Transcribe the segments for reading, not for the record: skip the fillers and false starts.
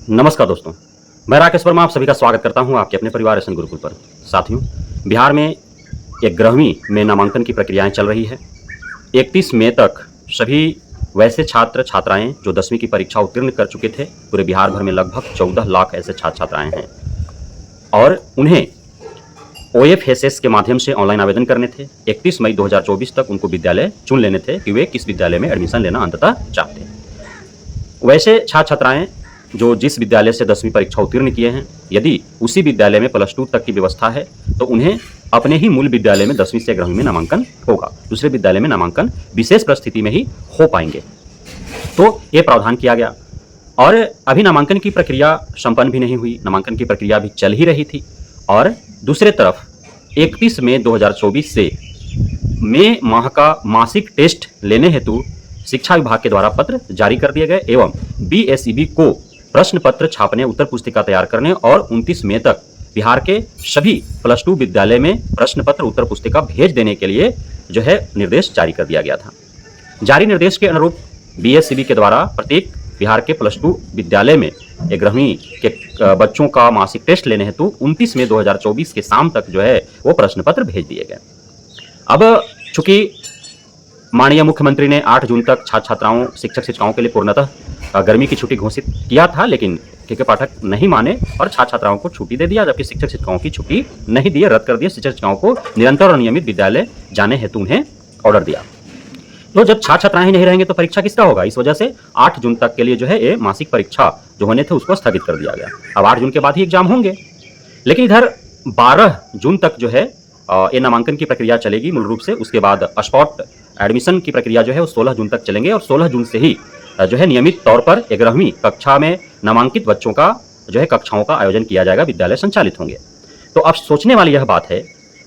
नमस्कार दोस्तों, मैं राकेश वर्मा आप सभी का स्वागत करता हूं आपके अपने परिवार एसएन गुरुकुल पर। साथियों, बिहार में 11वीं में नामांकन की प्रक्रियाएं चल रही है। 31 मई तक सभी वैसे छात्र छात्राएं जो 10वीं की परीक्षा उत्तीर्ण कर चुके थे, पूरे बिहार भर में लगभग 14 लाख ऐसे छात्र छात्राएं हैं और उन्हें OFSS के माध्यम से ऑनलाइन आवेदन करने थे। 31 मई 2024 तक उनको विद्यालय चुन लेने थे कि वे किस विद्यालय में एडमिशन लेना अंततः चाहते हैं। वैसे छात्र छात्राएं जो जिस विद्यालय से 10वीं परीक्षा उत्तीर्ण किए हैं, यदि उसी विद्यालय में +2 तक की व्यवस्था है तो उन्हें अपने ही मूल विद्यालय में 10वीं से 11वीं में नामांकन होगा। दूसरे विद्यालय में नामांकन विशेष परिस्थिति में ही हो पाएंगे। तो ये प्रावधान किया गया और अभी नामांकन की प्रक्रिया संपन्न भी नहीं हुई, नामांकन की प्रक्रिया भी चल ही रही थी। और दूसरे तरफ 31 मई 2024 से मई माह का मासिक टेस्ट लेने हेतु शिक्षा विभाग के द्वारा पत्र जारी कर दिए गए एवं BSEB को प्रश्न पत्र छापने, उत्तर पुस्तिका तैयार करने और 29 मई तक बिहार के सभी +2 विद्यालय में प्रश्न पत्र, उत्तर पुस्तिका भेज देने के लिए जो है निर्देश जारी कर दिया गया था। जारी निर्देश के अनुरूप BSEB के द्वारा प्रत्येक बिहार के +2 विद्यालय में 11वीं के बच्चों का मासिक टेस्ट लेने हेतु 29 मई 2024 के शाम तक जो है वो प्रश्न पत्र भेज दिए गए। अब चूंकि माननीय मुख्यमंत्री ने 8 जून तक छात्र छात्राओं, शिक्षक शिक्षिकाओं के लिए पूर्णतः गर्मी की छुट्टी घोषित किया था, लेकिन के पाठक नहीं माने और छात्र छात्राओं को छुट्टी दे दिया, जबकि शिक्षक शिक्षिकाओं की छुट्टी नहीं दी, रद्द कर दिया। शिक्षक शिक्षिकाओं को निरंतर और नियमित विद्यालय जाने हेतु उन्हें ऑर्डर दिया। तो जब छात्र छात्राएं ही नहीं रहेंगे तो परीक्षा किसका होगा? इस वजह से 8 जून तक के लिए जो है ये मासिक परीक्षा जो होने थे उसको स्थगित कर दिया गया। अब 8 जून के बाद ही एग्जाम होंगे, लेकिन इधर 12 जून तक जो है ये नामांकन की प्रक्रिया चलेगी मूल रूप से। उसके बाद स्पॉट एडमिशन की प्रक्रिया जो है वो 16 जून तक चलेंगे और 16 जून से ही जो है नियमित तौर पर 11वीं कक्षा में नामांकित बच्चों का जो है कक्षाओं का आयोजन किया जाएगा, विद्यालय संचालित होंगे। तो अब सोचने वाली यह बात है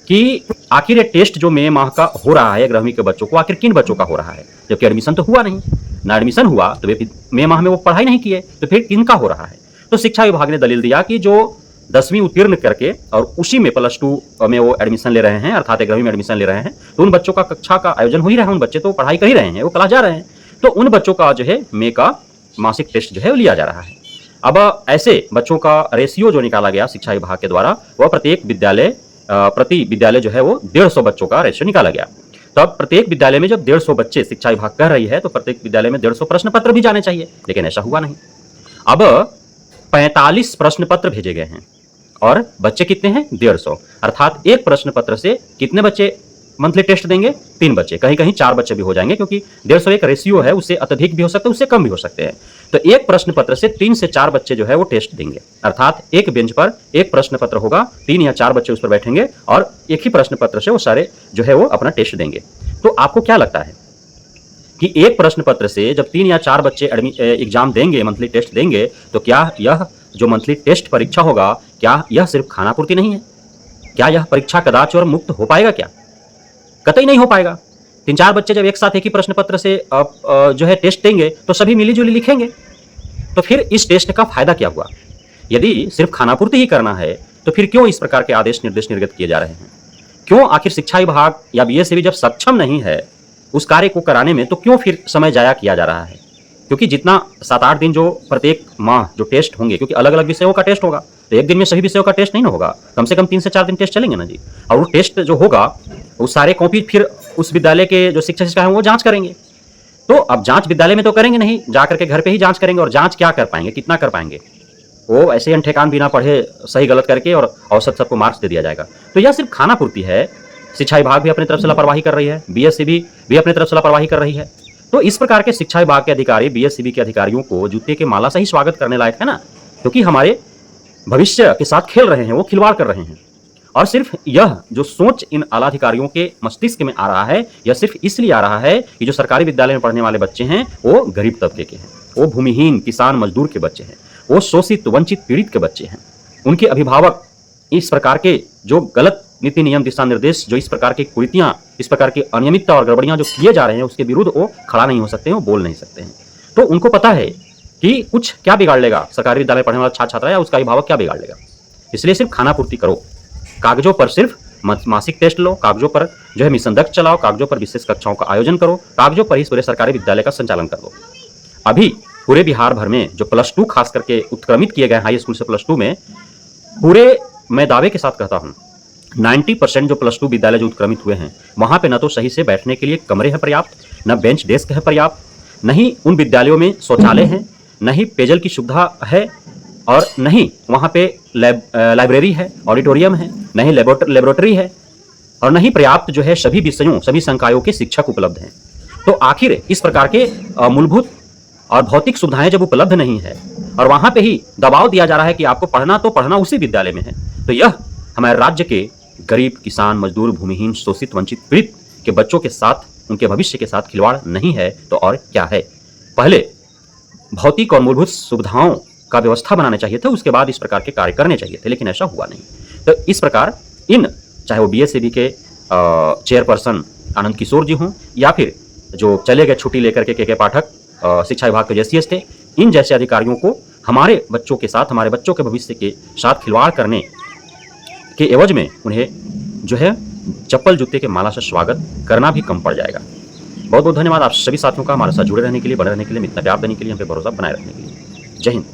कि आखिर ये टेस्ट जो मई माह का हो रहा है 11वीं के बच्चों को, आखिर किन बच्चों का हो रहा है? जबकि एडमिशन तो हुआ नहीं, ना एडमिशन हुआ तो वे मई माह में वो पढ़ाई नहीं किए, तो फिर किनका हो रहा है? तो शिक्षा विभाग ने दलील दिया कि जो 10वीं उत्तीर्ण करके और उसी में +2 में वो एडमिशन ले रहे हैं, अर्थात 11वीं में एडमिशन ले रहे हैं, तो उन बच्चों का कक्षा का आयोजन हो ही रहा है। उन बच्चे तो पढ़ाई कर ही रहे हैं, वो क्लास जा रहे हैं, तो उन बच्चों का जो है मई का मासिक टेस्ट जो है वो लिया जा रहा है। अब ऐसे बच्चों का रेशियो जो निकाला गया शिक्षा विभाग के द्वारा, वह प्रत्येक विद्यालय प्रति विद्यालय जो है वो 150 बच्चों का रेशियो निकाला गया। तो अब प्रत्येक विद्यालय में जब 150 बच्चे शिक्षा विभाग कह रही है तो प्रत्येक विद्यालय में 150 प्रश्न पत्र भी जाने चाहिए, लेकिन ऐसा हुआ नहीं। अब 45 प्रश्न पत्र भेजे गए हैं और बच्चे कितने हैं? 150, अर्थात एक प्रश्न पत्र से कितने बच्चे मंथली टेस्ट देंगे? 3 बच्चे, कहीं कहीं 4 बच्चे भी हो जाएंगे, क्योंकि 150 एक रेशियो है, उससे अत्यधिक भी हो सकते हैं, उससे कम भी हो सकते हैं। तो एक प्रश्न पत्र से 3 से 4 बच्चे जो है वो टेस्ट देंगे, अर्थात एक बेंच पर एक प्रश्न पत्र होगा, 3 या 4 बच्चे उस पर बैठेंगे और एक ही प्रश्न पत्र से वो सारे जो है वो अपना टेस्ट देंगे। तो आपको क्या लगता है कि एक प्रश्न पत्र से जब 3 या 4 बच्चे एग्जाम देंगे, मंथली टेस्ट देंगे, तो क्या यह जो मंथली टेस्ट परीक्षा होगा, क्या यह सिर्फ खानापूर्ति नहीं है? क्या यह परीक्षा कदाच और मुक्त हो पाएगा? क्या कतई नहीं हो पाएगा। 3-4 बच्चे जब एक साथ एक ही प्रश्न पत्र से जो है टेस्ट देंगे तो सभी मिली-जुली लिखेंगे, तो फिर इस टेस्ट का फायदा क्या हुआ? यदि सिर्फ खानापूर्ति ही करना है तो फिर क्यों इस प्रकार के आदेश निर्देश निर्गत किए जा रहे हैं? क्यों आखिर शिक्षा विभाग या BSEB जब सक्षम नहीं है उस कार्य को कराने में, तो क्यों फिर समय जाया किया जा रहा है? क्योंकि जितना 7-8 दिन जो प्रत्येक माह जो टेस्ट होंगे, क्योंकि अलग अलग विषयों का टेस्ट होगा, तो एक दिन में सभी विषयों का टेस्ट नहीं ना होगा, कम से कम 3 से 4 दिन टेस्ट चलेंगे ना जी। और वो टेस्ट जो होगा वो सारे कॉपी फिर उस विद्यालय के जो शिक्षक शिक्षिका हैं वो जांच करेंगे। तो अब जांच विद्यालय में तो करेंगे नहीं, जा करके घर पे ही जांच करेंगे, और जांच क्या कर पाएंगे, कितना कर पाएंगे? वो ऐसे ही ठेकान बिना पढ़े सही गलत करके और औसत सबको मार्क्स दे दिया जाएगा। तो यह सिर्फ खानापूर्ति है। शिक्षा विभाग भी अपनी तरफ से लापरवाही कर रही है, BSEB भी अपनी तरफ से लापरवाही कर रही है। तो इस प्रकार के शिक्षा विभाग के अधिकारी BSEB के अधिकारियों को जूते के माला से ही स्वागत करने लायक है ना, क्योंकि हमारे भविष्य के साथ खेल रहे हैं, वो खिलवाड़ कर रहे हैं। और सिर्फ यह जो सोच इन आला अधिकारियों के मस्तिष्क में आ रहा है, यह सिर्फ इसलिए आ रहा है कि जो सरकारी विद्यालय में पढ़ने वाले बच्चे हैं वो गरीब तबके के हैं, वो भूमिहीन किसान मजदूर के बच्चे हैं, वो शोषित वंचित पीड़ित के बच्चे हैं। उनके अभिभावक इस प्रकार के जो गलत नीति नियम दिशा निर्देश, जो इस प्रकार की कुरीतियां, इस प्रकार की अनियमितता और गड़बड़ियां जो किए जा रहे हैं उसके विरुद्ध वो खड़ा नहीं हो सकते हैं, वो बोल नहीं सकते हैं। तो उनको पता है कि कुछ क्या बिगाड़ लेगा सरकारी विद्यालय पढ़ने वाला छात्र छात्रा, या उसका अभिभावक क्या बिगाड़ लेगा। इसलिए सिर्फ खानापूर्ति करो, कागजों पर सिर्फ मासिक टेस्ट लो, कागजों पर जो है मिशन चलाओ, कागजों पर विशेष कक्षाओं का आयोजन करो, कागजों पर ही पूरे सरकारी विद्यालय का संचालन कर दो। अभी पूरे बिहार भर में जो +2 खास करके उत्क्रमित किए गए हाई स्कूल से +2 में, पूरे मैं दावे के साथ कहता हूं 90% जो +2 विद्यालय जो उत्क्रमित हुए हैं, वहां पे न तो सही से बैठने के लिए कमरे हैं पर्याप्त, न बेंच डेस्क है पर्याप्त, न ही उन विद्यालयों में शौचालय हैं, न ही पेयजल की सुविधा है, और न ही वहां पे लाइब्रेरी है, ऑडिटोरियम है, न ही लेबोरेटरी है, और न ही पर्याप्त जो है सभी विषयों, सभी संकायों के शिक्षक उपलब्ध हैं। तो आखिर इस प्रकार के मूलभूत और भौतिक सुविधाएं जब उपलब्ध नहीं है और वहां पे ही दबाव दिया जा रहा है कि आपको पढ़ना तो पढ़ना उसी विद्यालय में है, तो यह हमारे राज्य के गरीब, किसान, मजदूर, भूमिहीन, शोषित, वंचित, पीड़ित के बच्चों के साथ, उनके भविष्य के साथ खिलवाड़ नहीं है तो और क्या है। पहले भौतिक और मूलभूत सुविधाओं का व्यवस्था बनाना चाहिए था, उसके बाद इस प्रकार के कार्य करने चाहिए थे, लेकिन ऐसा हुआ नहीं। तो इस प्रकार इन, चाहे वो बीएसएबी के चेयरपर्सन आनंद किशोर जी हों या फिर जो चले गए छुट्टी लेकर के पाठक शिक्षा विभाग के जेसीएस थे, इन जैसे अधिकारियों को हमारे बच्चों के साथ, हमारे बच्चों के भविष्य के साथ खिलवाड़ करने के एवज में उन्हें जो है चप्पल जूते के माला से स्वागत करना भी कम पड़ जाएगा। बहुत बहुत धन्यवाद आप सभी साथियों का हमारे साथ जुड़े रहने के लिए, बने रहने के लिए, इतना प्यार देने के लिए, हम पे भरोसा बनाए रखने के लिए। जय हिंद।